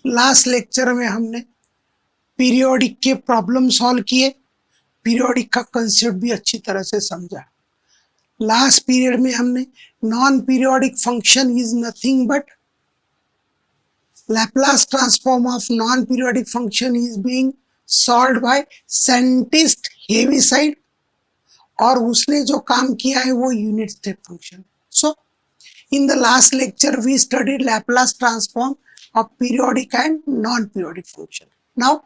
Last lecture में हमने periodic के प्रॉब्लम सॉल्व किए, पीरियोडिक का कंसेप्ट भी अच्छी तरह से समझा। लास्ट पीरियड में हमने non periodic function is nothing but Laplace transform of non-periodic function is being solved by scientist Heaviside, और उसने जो काम किया है वो unit step function. So in the last lecture we studied Laplace transform of periodic and non periodic function. Now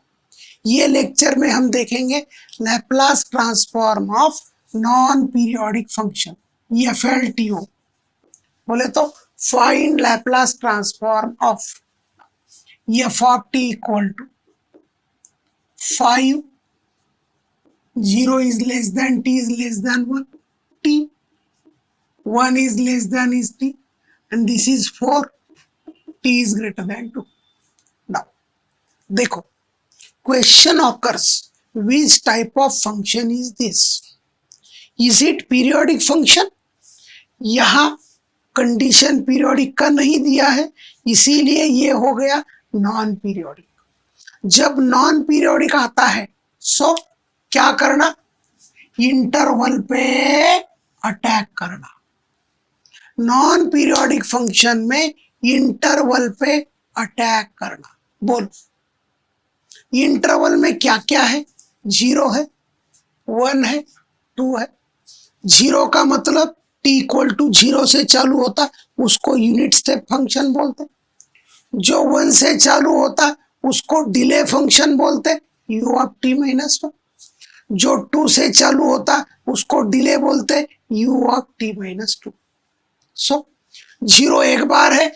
ये lecture में हम देखेंगे Laplace transform of non periodic function, FLTO बोले तो find Laplace transform of f of t equal to 5, 0 is less than t is less than 1, t 1 is less than is t, and this is 4, t is greater than 2. Now देखो, question occurs, which type of function is this? Is it periodic function? यहाँ condition periodic का नहीं दिया है, इसीलिए ये हो गया नॉन पीरियोडिक। जब नॉन पीरियोडिक आता है सो क्या करना, इंटरवल पे अटैक करना। नॉन पीरियोडिक फंक्शन में इंटरवल पे अटैक करना। बोल, इंटरवल में क्या क्या है? 0 है, 1 है, 2 है। 0 का मतलब t इक्वल टू 0 से चालू होता, उसको यूनिट स्टेप फंक्शन बोलते। जो 1 से चालू होता उसको डिले फंक्शन बोलते, u ऑफ t माइनस 1। जो 2 से चालू होता उसको डिले बोलते, u ऑफ t माइनस 2। सो 0 एक बार है,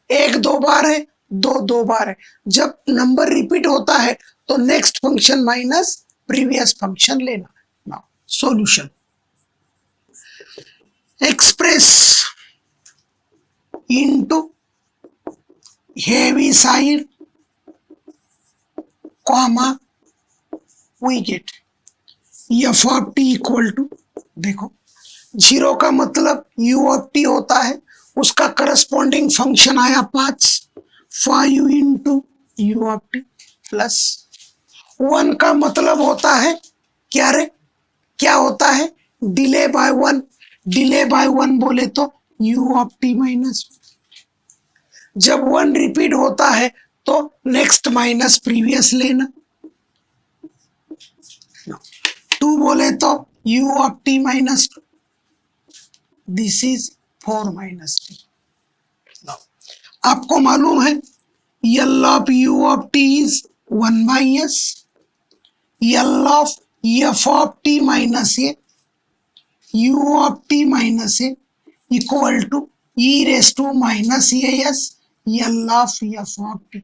1 2 बार है, 2 2 बार है। जब नंबर रिपीट होता है तो next function minus previous function लेना। Now solution, express into Heaviside comma we get f of t equal to, देखो 0 का मतलब u ऑफ t होता है, उसका करस्पॉन्डिंग फंक्शन आया 5 into u of t plus 1 का मतलब होता है क्या रे, क्या होता है? Delay bye 1। डिले बाय 1 बोले तो u ऑफ t माइनस। जब 1 रिपीट होता है तो नेक्स्ट माइनस प्रीवियस लेना। 2 बोले तो u of t minus 2, this is 4 minus t। आपको मालूम है L of u of t is 1 by s, L of f of t minus a u of t minus a equal to e raise to minus a s L of f of t।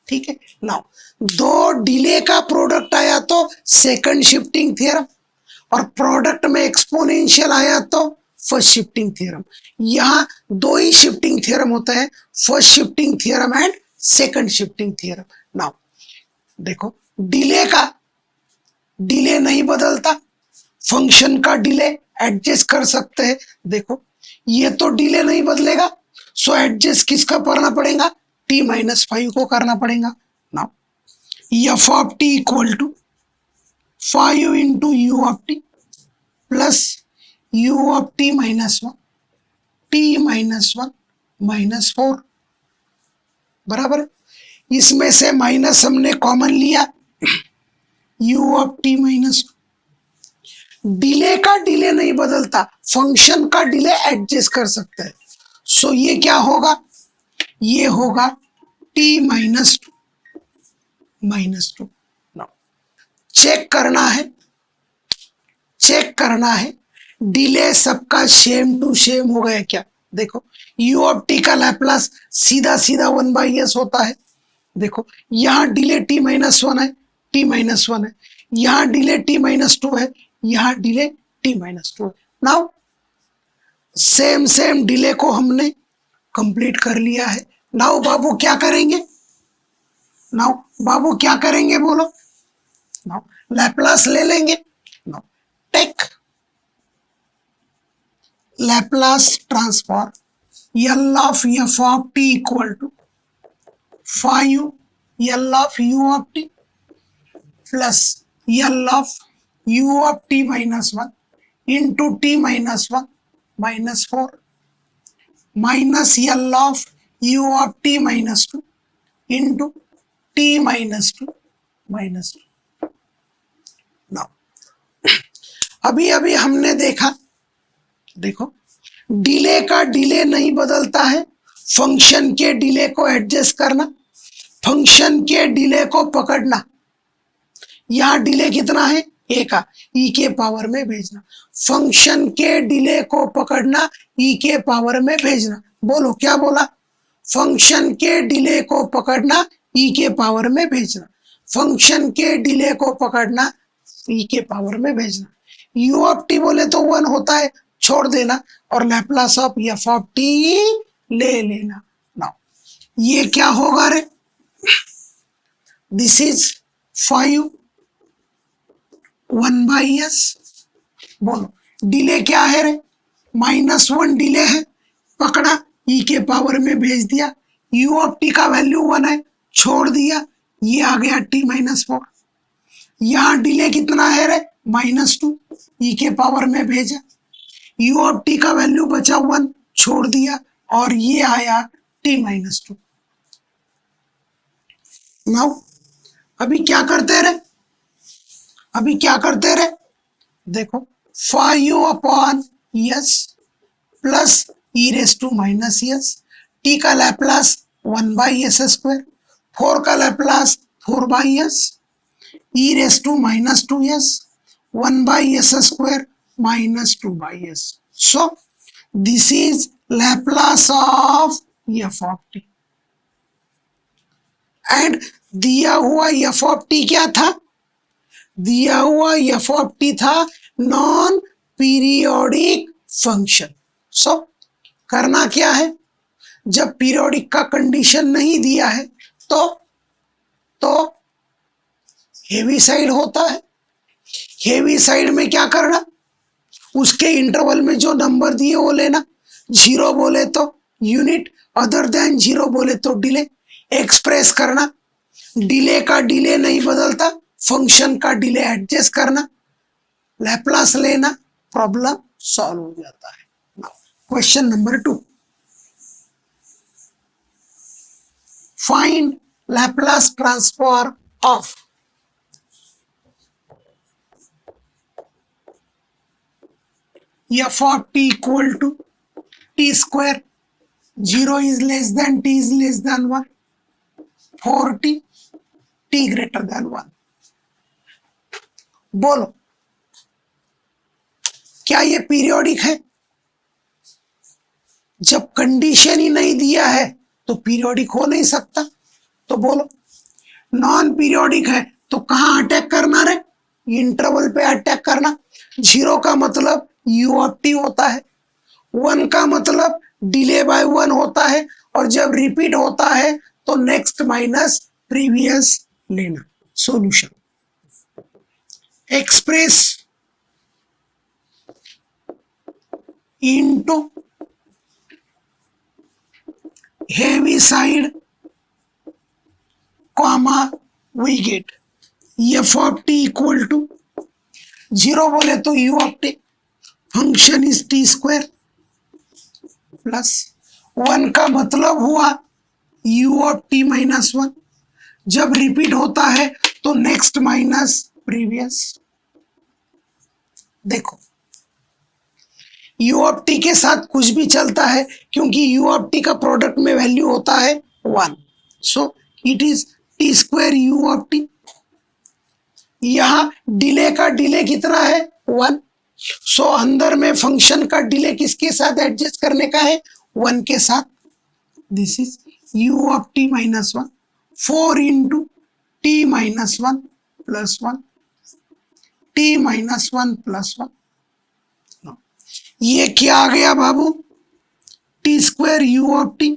ठीक है। Now दो delay का product आया तो second shifting theorem, और product में exponential आया तो फर्स्ट शिफ्टिंग थ्योरम। यहाँ दो ही शिफ्टिंग थ्योरम होता है, first shifting theorem and second shifting theorem. Now देखो, डिले का डिले नहीं बदलता, फंक्शन का डिले एडजस्ट कर सकते हैं। देखो ये तो डिले नहीं बदलेगा, सो एडजस्ट किसका करना पड़ेगा? t माइनस 5 को करना पड़ेगा। Now f of t equal to 5 into u of t plus u of t minus 1, t minus 1 minus 4 बराबर। इसमें से माइनस हमने कॉमन लिया, u of t minus. Delay का डिले नहीं बदलता, फंक्शन का डिले एडजस्ट कर सकते हैं। सो ये क्या होगा? ये होगा t माइनस 2। चेक करना है डिले सबका सेम टू सेम हो गया क्या। देखो u ऑफ t का लैप्लास सीधा सीधा 1 बाई s होता है। देखो यहाँ डिले t माइनस 1 है, t माइनस 1 है, यहाँ डिले t माइनस 2 है, यहाँ डिले t माइनस 2 है। नाउ सेम डिले को हमने कंप्लीट कर लिया है। नाउ बाबू क्या करेंगे? बोलो। नाउ लैप्लास ले लेंगे। Now take Laplace transform L of f of t equal to 5 L of u of t plus L of u of t minus 1 into t minus 1 minus 4 minus L of u of t minus 2 into t minus 2 minus 2. Now अभी अभी हमने देखा, देखो delay का delay नहीं बदलता है, function के डिले को एडजस्ट करना, फंक्शन के डिले को पकड़ना। यहां डिले कितना है, ए का, ई के पावर में भेजना, फंक्शन के डिले को पकड़ना, ई के पावर में भेजना। बोलो क्या बोला, फंक्शन के डिले को पकड़ना, ई के पावर में भेजना, फंक्शन के डिले को पकड़ना, ई के पावर में भेजना। यू ऑफ टी बोले तो 1 होता है, छोड़ देना, और Laplace of F of T ले लेना। नाउ ये क्या होगा रे, दिस इज 5 1/s। बोलो डिले क्या है रे, -1 डिले है, पकड़ा, ई के पावर में भेज दिया, यू ऑफ टी का वैल्यू 1 है, छोड़ दिया, ये आ गया t - 4। यहां डिले कितना है रे, -2, ई के पावर में भेजा, यू ऑफ टी का वैल्यू बचा 1, छोड़ दिया, और ये आया t - 2। नाउ अभी क्या करते रहे, अभी क्या करते रहे, देखो 5u/s प्लस e⁻⁻s, t का लैप्लास 1/s², 4 का Laplace 4/s, e⁻²s 1/s² minus 2/s. So this is Laplace of f of t. And दिया हुआ f of t क्या था, दिया हुआ f of t था नॉन पीरियोडिक फंक्शन। सो करना क्या है, जब पीरियोडिक का कंडीशन नहीं दिया है तो हेवी साइड होता है, हेवी साइड में क्या करना, उसके इंटरवल में जो नंबर दिए वो लेना, 0 बोले तो यूनिट, अदर देन 0 बोले तो डिले, एक्सप्रेस करना, डिले का डिले नहीं बदलता, फंक्शन का डिले एडजस्ट करना, लैप्लास लेना, प्रॉब्लम सॉल्व हो जाता है। Question number 2, find Laplace transform of f of t equal to t square, 0 is less than t is less than 1, 4t, t greater than 1। बोलो क्या ये पीरियोडिक है, जब कंडीशन ही नहीं दिया है तो पीरियोडिक हो नहीं सकता। तो बोलो नॉन पीरियोडिक है तो कहां अटैक करना रे, इंटरवल पे अटैक करना। 0 का मतलब u ऑफ t होता है, 1 का मतलब डिले बाय 1 होता है, और जब रिपीट होता है तो नेक्स्ट माइनस प्रीवियस लेना। Solution, express into Heaviside comma we get f of t equal to 0 बोले तो u of t, function is t² plus 1 का मतलब हुआ u ऑफ t - 1, जब रिपीट होता है तो नेक्स्ट माइनस प्रीवियस। देखो u ऑफ t के साथ कुछ भी चलता है, क्योंकि u ऑफ t का प्रोडक्ट में वैल्यू होता है 1, so it is t² u of t। यहां डिले का डिले कितना है, 1, सो अंदर में फंक्शन का डिले किसके साथ एडजस्ट करने का है, 1 के साथ। This is u of t - 1, 4 into t - 1 plus 1, t - 1 plus 1। ये क्या आ गया बाबू, t² u of t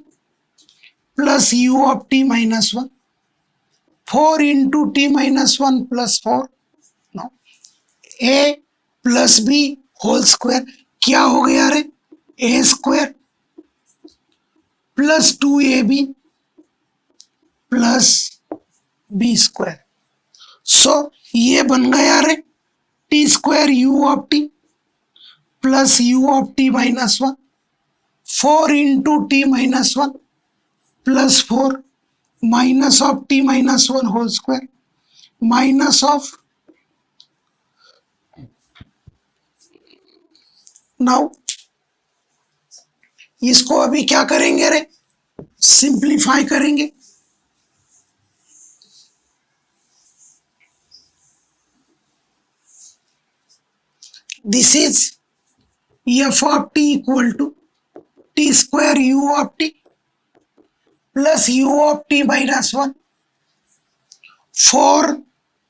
plus u of t - 1, 4 into t - 1 plus 4, a plus B whole square. क्या हो गया रे, a² plus 2ab plus B square. So ये बन गया रे T square you of T plus u of T minus 1, 4 into T minus 1 plus 4 minus of T minus 1 whole square minus of. Now इसको अभी क्या करेंगे रे, सिंप्लीफाई करेंगे। This is f of T equal to t square you of T plus u of T minus 1, 4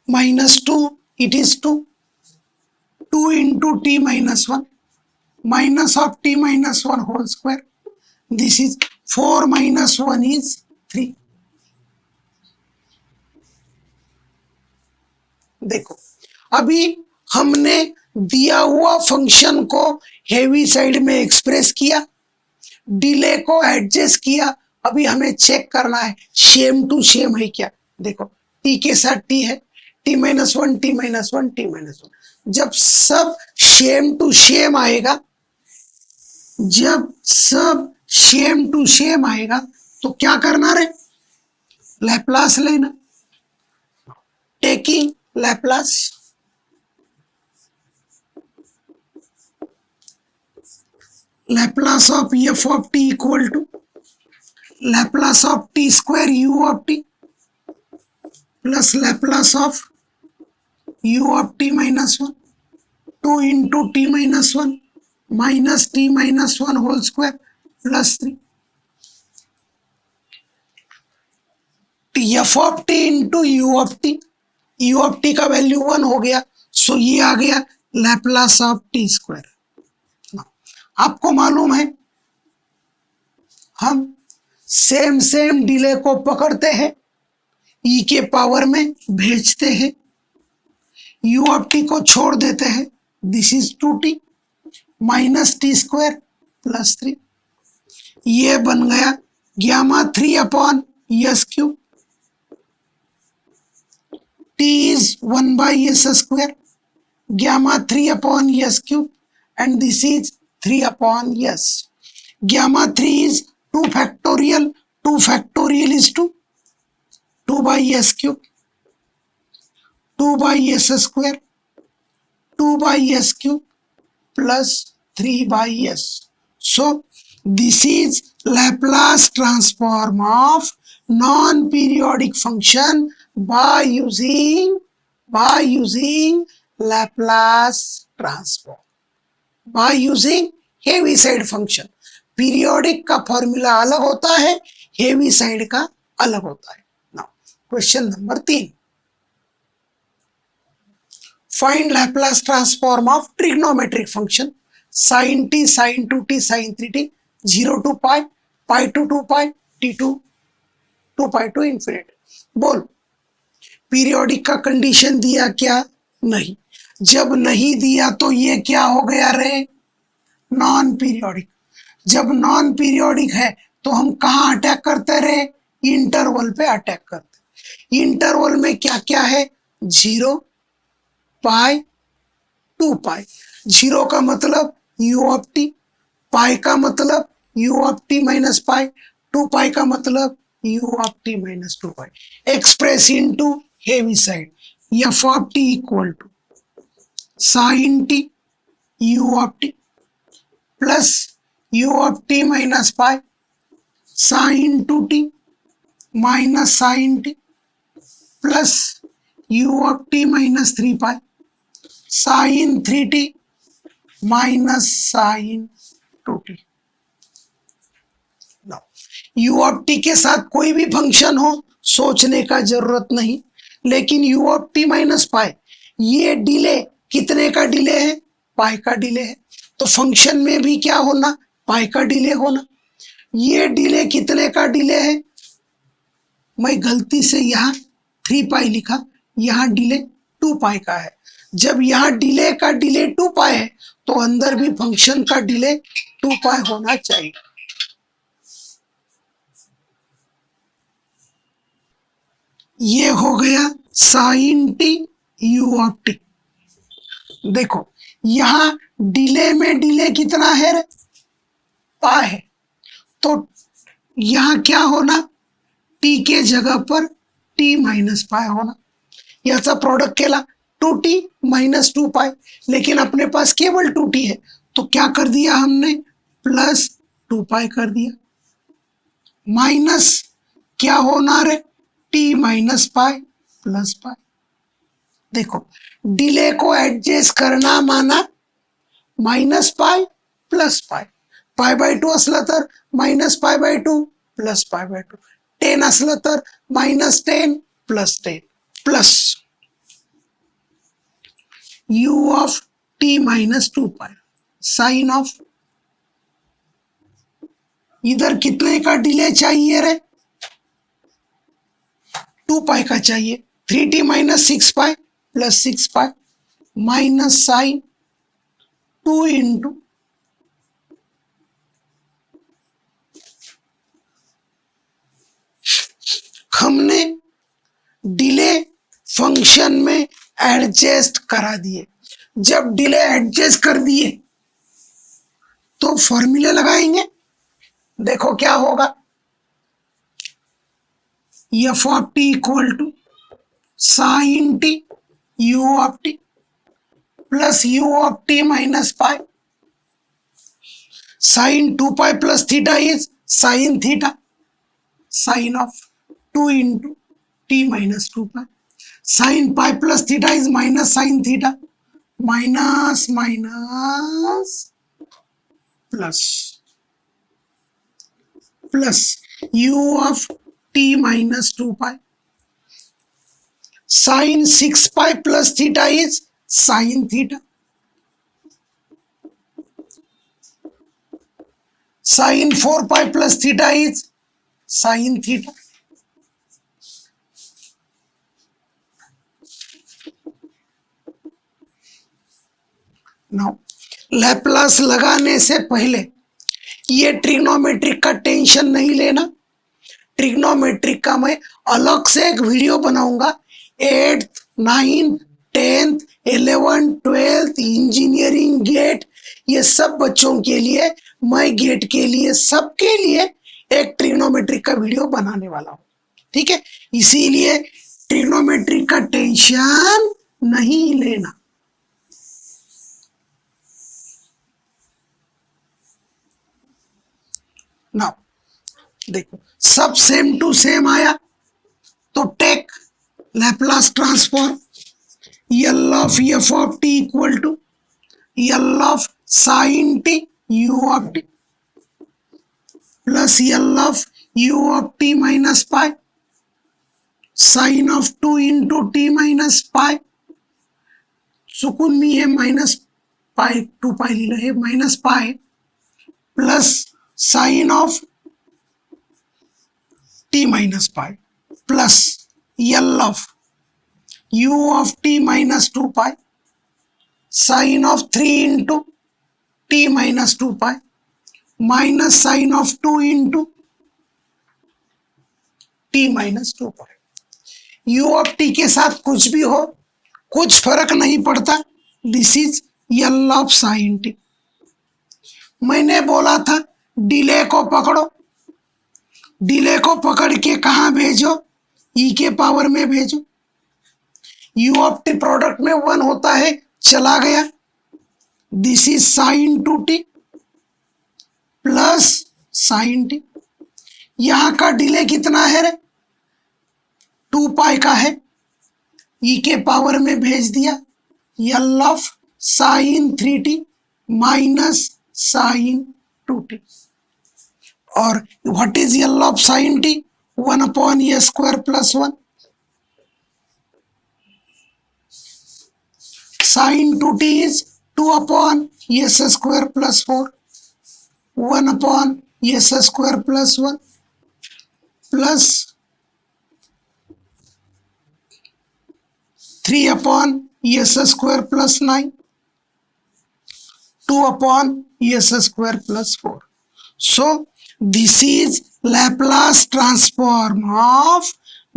minus 2 it is 2, 2 into t minus 1 minus of t minus 1 whole square. This is 4 minus 1 is 3. देखो अभी हमने दिया हुआ function को heavy side में express किया, delay को adjust किया। अभी हमें चेक करना है सेम टू सेम है क्या। देखो टी के साथ टी है, T minus 1 T minus 1 T minus 1। जब सब सेम टू सेम आएगा, जब सब सेम टू सेम आएगा तो क्या करना रे, लैप्लास लेना। Taking Laplace, Laplace of F of T equal to Laplace of t square you of T plus Laplace of u of t minus 1, 2 into t minus 1 minus t minus 1 whole square plus 3. f of t into u of t, u of t का value 1 हो गया, सो ये आ गया Laplace of t square. आपको मालूम है हम same same delay को पकड़ते हैं, e के पावर में भेजते हैं, u ऑफ टी को छोड़ देते हैं, this is 2t minus T square plus 3। ये बन गया gamma 3 upon S cube, t is 1 by S square, gamma 3 upon S cube and this is 3 upon S. Gamma 3 is 2 factorial, 2 factorial is 2, 2 by S cube, 2 by s square, 2 by s cube plus 3 by s. So this is Laplace transform of non-periodic function by using Laplace transform, by using Heaviside function. Periodic का formula अलग होता है, Heaviside का अलग होता है। Now question number 3, find Laplace transform of trigonometric function sin t, sin 2t, sin 3t, 0 to pi, pi to 2 pi, t to 2 pi to infinity। बोल periodic का कंडीशन दिया क्या? नहीं। जब नहीं दिया तो ये क्या हो गया रे, नॉन पीरियोडिक। जब नॉन पीरियोडिक है तो हम कहाँ अटैक करते रे, इंटरवल पे अटैक करते। इंटरवल में क्या क्या है, 0 पाई 2 पाई। 0 का मतलब u ऑफ टी, पाई का मतलब u of T minus pi, 2 pi का मतलब u of T minus 2 pi. Express into Heaviside, f of T equal to sine t u of T plus u of T minus pi sine 2t minus sine t plus u of T minus 3 pi sine 3t minus sine 2t। u of t के साथ कोई भी function हो सोचने का जरूरत नहीं, लेकिन u ऑफ टी माइनस पाई, ये डिले कितने का डिले है, पाई का डिले है, तो फंक्शन में भी क्या होना, पाई का डिले होना। ये डिले कितने का डिले है, मैं गलती से यहाँ 3 पाई लिखा, यहाँ डिले 2 पाई का है। जब यहाँ डिले का डिले 2 पाई है तो अंदर भी फंक्शन का डिले 2 पाई होना चाहिए। ये हो गया sine T U of t. देखो यहां डिले में डिले कितना है रे, पाई है, तो यहां क्या होना, टी के जगह पर टी माइनस पाई होना, याचा प्रोडक्ट केला 2t माइनस 2 पाई, लेकिन अपने पास केवल 2t है, तो क्या कर दिया हमने, प्लस 2 पाई कर दिया, माइनस क्या होना रे, T minus pi plus pi. देखो डिले को एडजस्ट करना माना minus pi plus pi, pi by 2 असलं तर minus pi by 2 plus pi by 2, 10 असलं तर minus 10 plus 10 plus u of t minus 2 pi sine of, इधर कितने का डिले चाहिए रे, 2 पाई का चाहिए, 3t minus 6 pi plus 6 pi minus sine 2 into हमने डिले फंक्शन में एडजस्ट करा दिए। जब डिले एडजस्ट कर दिए तो फॉर्मूले लगाएंगे, देखो क्या होगा, f of T equal to sine T U of T plus u of T minus pi, sine 2 pi plus theta is sine theta, sine of 2 into T minus 2 pi, sine pi plus theta is minus sine theta, minus minus plus plus u of t minus 2 pi, sine 6 pi plus theta is sine theta, sine 4 pi plus theta is sine theta. Now Laplace लगाने से पहले ये trigonometric का tension नहीं लेना, trigonometric का मैं अलग से एक वीडियो बनाऊंगा, 8th 9th 10th 11th 12th engineering gate, ये सब बच्चों के लिए, मैं गेट के लिए, सबके लिए एक ट्रिग्नोमेट्रिक का वीडियो बनाने वाला हूं, ठीक है, इसीलिए ट्रिग्नोमेट्रिक का टेंशन नहीं लेना। नाउ देखो सब सेम टू सेम आया, तो take Laplace transform, L of F of T equal to L of sine T U of T plus L of U of T minus pi, sine of 2 into T minus pi, चुकून मी हे minus pi 2 pi लिहिलं, हे minus pi plus sine of T minus pi plus L of U of T minus 2 pi, sine of 3 into T minus 2 pi minus sine of 2 into T minus 2 pi. U of t के साथ कुछ भी हो कुछ फर्क नहीं पड़ता, this is L of sine t. मैंने बोला था डिले को पकड़ो, डिले को पकड़ के कहां भेजो, ई के पावर में भेजो, यू ऑफ टी प्रोडक्ट में 1 होता है, चला गया, this is sine 2t plus sign T, यहां का डिले कितना है रे, 2 पाई का है, ई के पावर में भेज दिया, L of sine 3t minus sine 2t, और what is L of sine t, 1 upon a square plus 1, sine 2t is 2 upon s square plus 4, 1 upon s square plus 1 plus 3 upon s square plus 9, 2 upon s square plus 4. So this is Laplace transform of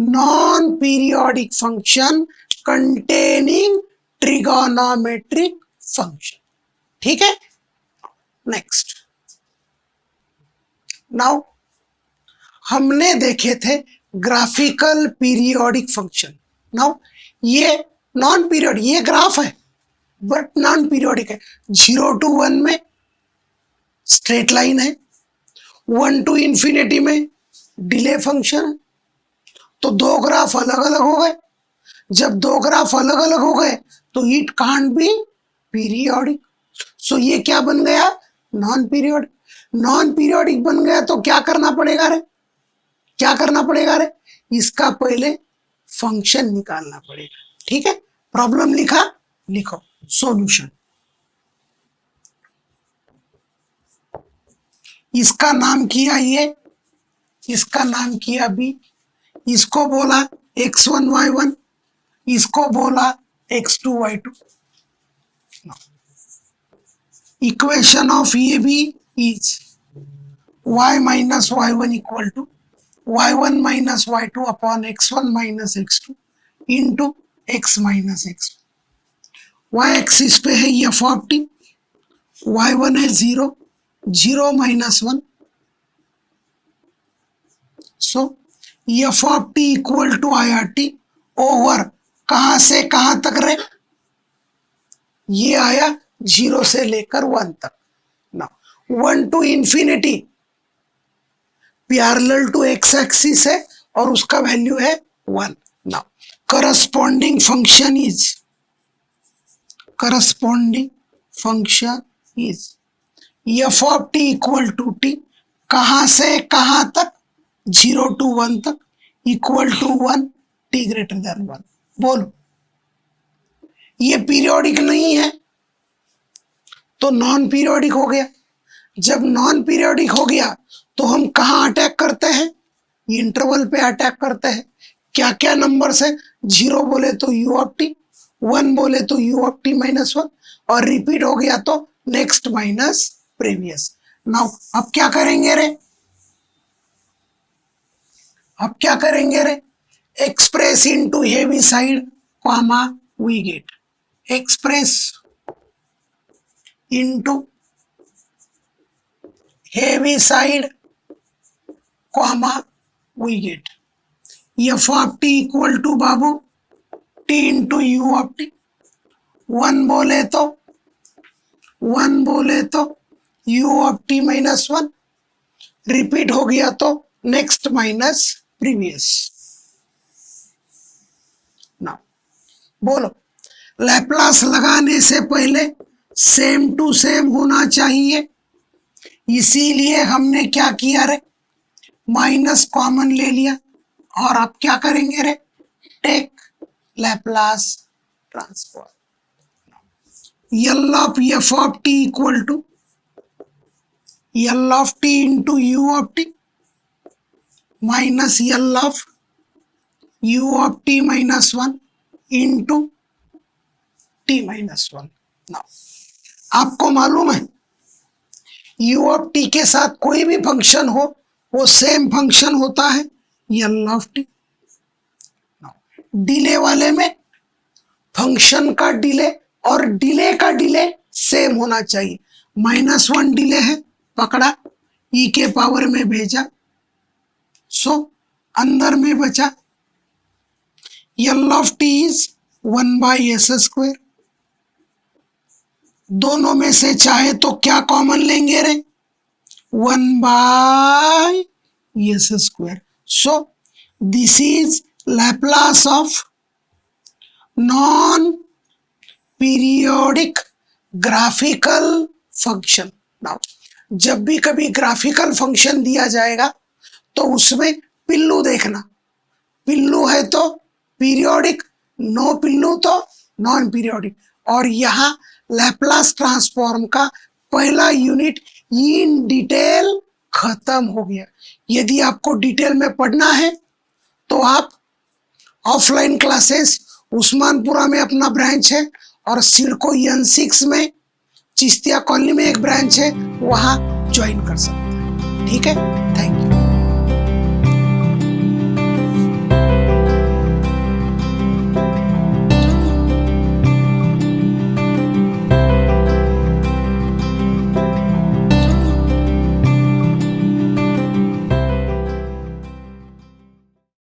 non periodic function containing trigonometric function. ठीक है, next. Now हमने देखे थे graphical periodic function. Now ये non period, ये graph है but non periodic है। 0 to 1 में स्ट्रेट लाइन है, 1 to इंफिनिटी में डिले फंक्शन है। तो दो ग्राफ अलग अलग हो गए। जब दो ग्राफ अलग अलग हो गए तो इट कांट बी पीरियोडिक। सो ये क्या बन गया? Non periodic. नॉन पीरियोडिक बन गया तो क्या करना पड़ेगा रे? क्या करना पड़ेगा रे? इसका पहले फंक्शन निकालना पड़ेगा। ठीक है, प्रॉब्लम लिखा, लिखो सॉल्यूशन। इसका नाम किया ये, इसका नाम किया बी, इसको बोला x1 y1, इसको बोला x2 y2। Equation of A B is y minus y1 equal to y1 minus y2 upon x1 minus x2 into x minus x2। y axis पे है f ऑफ टी, y1 है 0, 0 minus 1। So f of T equal to I R T over कहां से कहां तक रे? ये आया 0 से लेकर 1 तक। ना 1 to infinity parallel to x axis है और उसका वैल्यू है 1। Now corresponding function is, corresponding function is f of T equal to t, कहां से कहां तक? 0 to 1 तक, equal to 1 t greater than 1। बोलो, ये पीरियोडिक नहीं है तो नॉन पीरियोडिक हो गया। जब नॉन पीरियोडिक हो गया तो हम कहाँ अटैक करते हैं? इंटरवल पे अटैक करते हैं। क्या क्या नंबर से? 0 बोले तो u ऑफ टी, 1 बोले तो u ऑफ टी माइनस 1, और रिपीट हो गया तो नेक्स्ट माइनस प्रीवियस। नाउ अब क्या करेंगे रे? अब क्या करेंगे रे? Express into Heaviside comma we get, express into Heaviside comma we get f of T equal to बाबू t into u of t. 1 बोले तो u of T minus 1, repeat हो गया तो नेक्स्ट माइनस प्रीवियस। नाउ बोलो, Laplace लगाने से पहले सेम टू सेम होना चाहिए, इसीलिए हमने क्या किया रे? माइनस कॉमन ले लिया। और अब क्या करेंगे रे? Take Laplace transform. L of f of t equal to L of t into u of t minus L of u of t minus 1 into t minus 1। आपको मालूम है u ऑफ t के साथ कोई भी फंक्शन हो वो same function होता है L ऑफ t। डिले वाले में फंक्शन का डिले और डिले का डिले सेम होना चाहिए। -1 डिले है, पकड़ा, e के पावर में भेजा, सो अंदर में बचा L of t is 1/s²। दोनों में से चाहे तो क्या कॉमन लेंगे रे? 1/s²। So this is Laplace of non periodic graphical function. Now जब भी कभी ग्राफिकल फंक्शन दिया जाएगा तो उसमें पिल्लू देखना, पिल्लू है तो पीरियोडिक, नो पिल्लू तो नॉन पीरियोडिक। और यहाँ लैप्लास ट्रांसफॉर्म का पहला यूनिट इन डिटेल खत्म हो गया। यदि आपको डिटेल में पढ़ना है तो आप ऑफलाइन क्लासेस उस्मानपुरा में अपना ब्रांच है और सिडको N6 में चिश्तिया कॉलोनी में एक ब्रांच है, वहां ज्वाइन कर सकते हैं। ठीक है, थैंक यू।